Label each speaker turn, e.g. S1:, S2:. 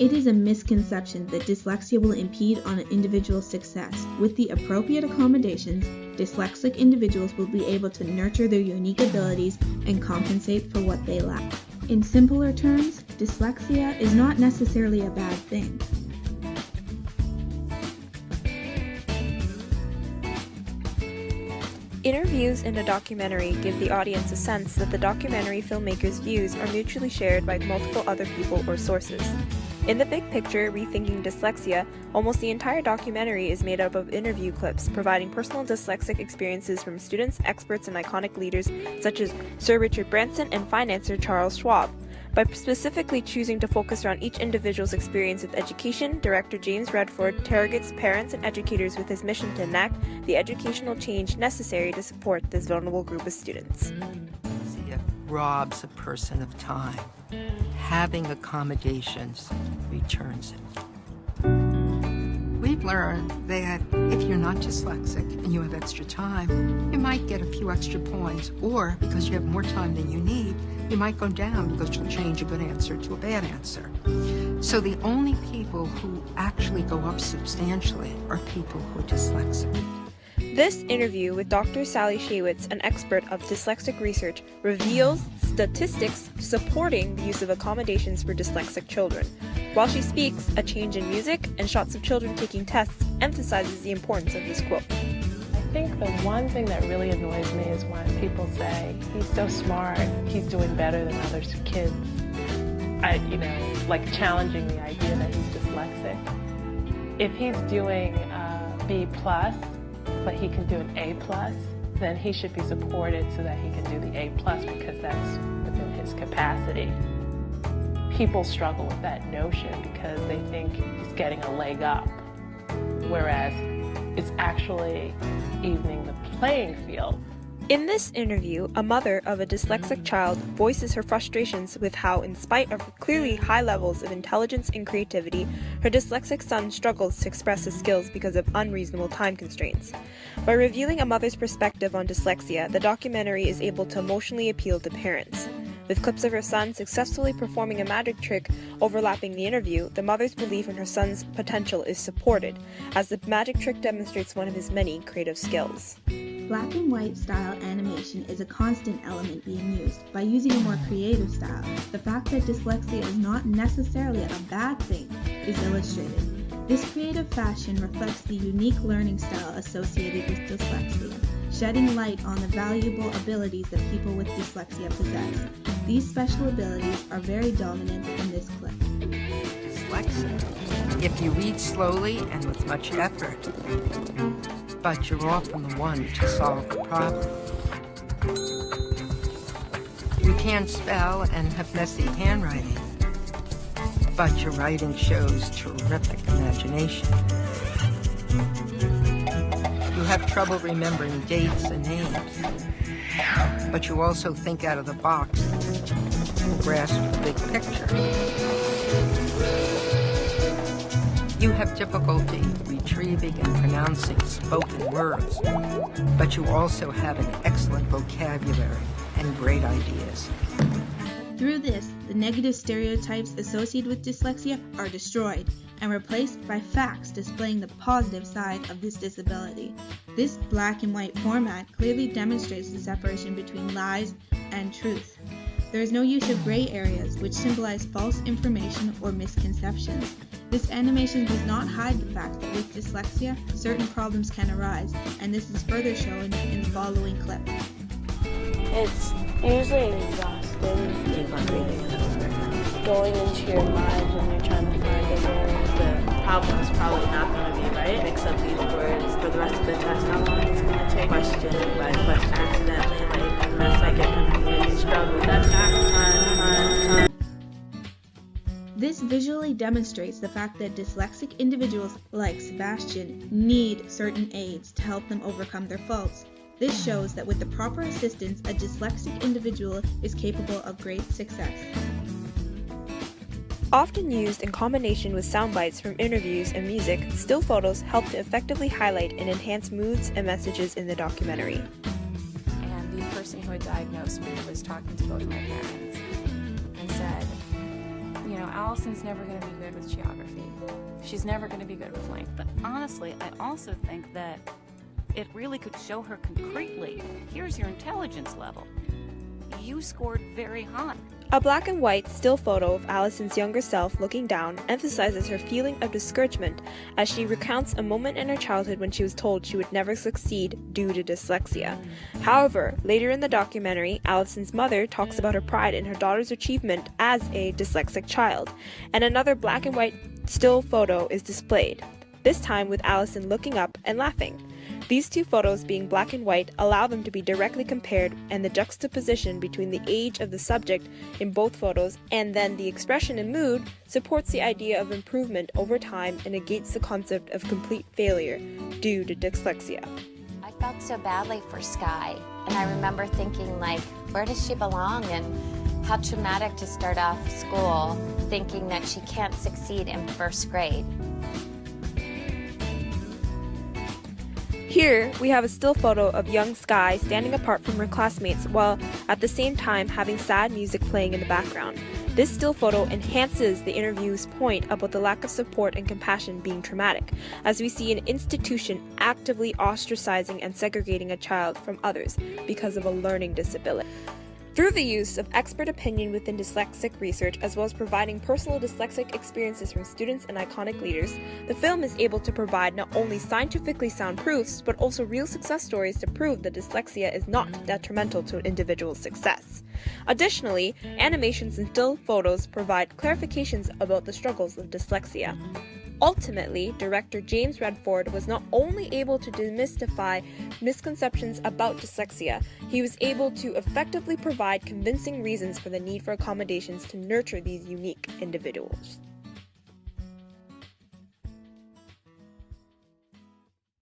S1: It is a misconception that dyslexia will impede on an individual's success. With the appropriate accommodations, dyslexic individuals will be able to nurture their unique abilities and compensate for what they lack. In simpler terms, dyslexia is not necessarily a bad thing.
S2: Interviews in a documentary give the audience a sense that the documentary filmmaker's views are mutually shared by multiple other people or sources. In the big picture, Rethinking Dyslexia, almost the entire documentary is made up of interview clips, providing personal dyslexic experiences from students, experts, and iconic leaders such as Sir Richard Branson and financier Charles Schwab. By specifically choosing to focus around each individual's experience with education, director James Redford targets parents and educators with his mission to enact the educational change necessary to support this vulnerable group of students.
S3: See, it robs a person of time. Having accommodations returns it. We've learned that if you're not dyslexic and you have extra time, you might get a few extra points, or because you have more time than you need, you might go down because you'll change a good answer to a bad answer. So the only people who actually go up substantially are people who are dyslexic.
S2: This interview with Dr. Sally Shaywitz, an expert of dyslexic research, reveals statistics supporting the use of accommodations for dyslexic children. While she speaks, a change in music and shots of children taking tests emphasizes the importance of this quote.
S4: I think the one thing that really annoys me is when people say, he's so smart, he's doing better than other kids. Like challenging the idea that he's dyslexic. If he's doing B+, but he can do an A+, then he should be supported so that he can do the A+, because that's within his capacity. People struggle with that notion because they think he's getting a leg up, whereas it's actually evening the playing field.
S2: In this interview, a mother of a dyslexic child voices her frustrations with how, in spite of clearly high levels of intelligence and creativity, her dyslexic son struggles to express his skills because of unreasonable time constraints. By revealing a mother's perspective on dyslexia, the documentary is able to emotionally appeal to parents. With clips of her son successfully performing a magic trick overlapping the interview, the mother's belief in her son's potential is supported, as the magic trick demonstrates one of his many creative skills.
S1: Black and white style animation is a constant element being used. By using a more creative style, the fact that dyslexia is not necessarily a bad thing is illustrated. This creative fashion reflects the unique learning style associated with dyslexia, shedding light on the valuable abilities that people with dyslexia possess. These special abilities are very dominant in this clip.
S3: Dyslexia, if you read slowly and with much effort, but you're often the one to solve the problem. You can't spell and have messy handwriting, but your writing shows terrific imagination. You have trouble remembering dates and names, but you also think out of the box and grasp the big picture. You have difficulty retrieving and pronouncing spoken words, but you also have an excellent vocabulary and great ideas.
S1: Through this, the negative stereotypes associated with dyslexia are destroyed and replaced by facts displaying the positive side of this disability. This black and white format clearly demonstrates the separation between lies and truth. There is no use of gray areas, which symbolize false information or misconceptions. This animation does not hide the fact that with dyslexia, certain problems can arise, and this is further shown in the following clip.
S5: It's usually exhausting, going into your mind when you're trying to find a word.
S6: The problem is probably not going to be right. Mix up these words for the rest of the test. How long it's going to take? Question by question, accidentally, unless I get confused, struggle with that time.
S1: This visually demonstrates the fact that dyslexic individuals like Sebastian need certain aids to help them overcome their faults. This shows that with the proper assistance, a dyslexic individual is capable of great success.
S2: Often used in combination with sound bites from interviews and music, still photos help to effectively highlight and enhance moods and messages in the documentary.
S7: And the person who had diagnosed me was talking to both my parents and said,
S8: Allison's never going to be good with geography. She's never going to be good with length.
S9: But honestly, I also think that it really could show her concretely, here's your intelligence level. You scored very high.
S2: A black and white still photo of Allison's younger self looking down emphasizes her feeling of discouragement as she recounts a moment in her childhood when she was told she would never succeed due to dyslexia. However, later in the documentary, Allison's mother talks about her pride in her daughter's achievement as a dyslexic child, and another black and white still photo is displayed, this time with Allison looking up and laughing. These two photos, being black and white, allow them to be directly compared, and the juxtaposition between the age of the subject in both photos and then the expression and mood supports the idea of improvement over time and negates the concept of complete failure due to dyslexia.
S7: I felt so badly for Sky, and I remember thinking, like, where does she belong, and how traumatic to start off school thinking that she can't succeed in first grade.
S2: Here, we have a still photo of young Sky standing apart from her classmates while at the same time having sad music playing in the background. This still photo enhances the interview's point about the lack of support and compassion being traumatic, as we see an institution actively ostracizing and segregating a child from others because of a learning disability. Through the use of expert opinion within dyslexic research, as well as providing personal dyslexic experiences from students and iconic leaders, the film is able to provide not only scientifically sound proofs, but also real success stories to prove that dyslexia is not detrimental to an individual's success. Additionally, animations and still photos provide clarifications about the struggles of dyslexia. Ultimately, director James Redford was not only able to demystify misconceptions about dyslexia, he was able to effectively provide convincing reasons for the need for accommodations to nurture these unique individuals.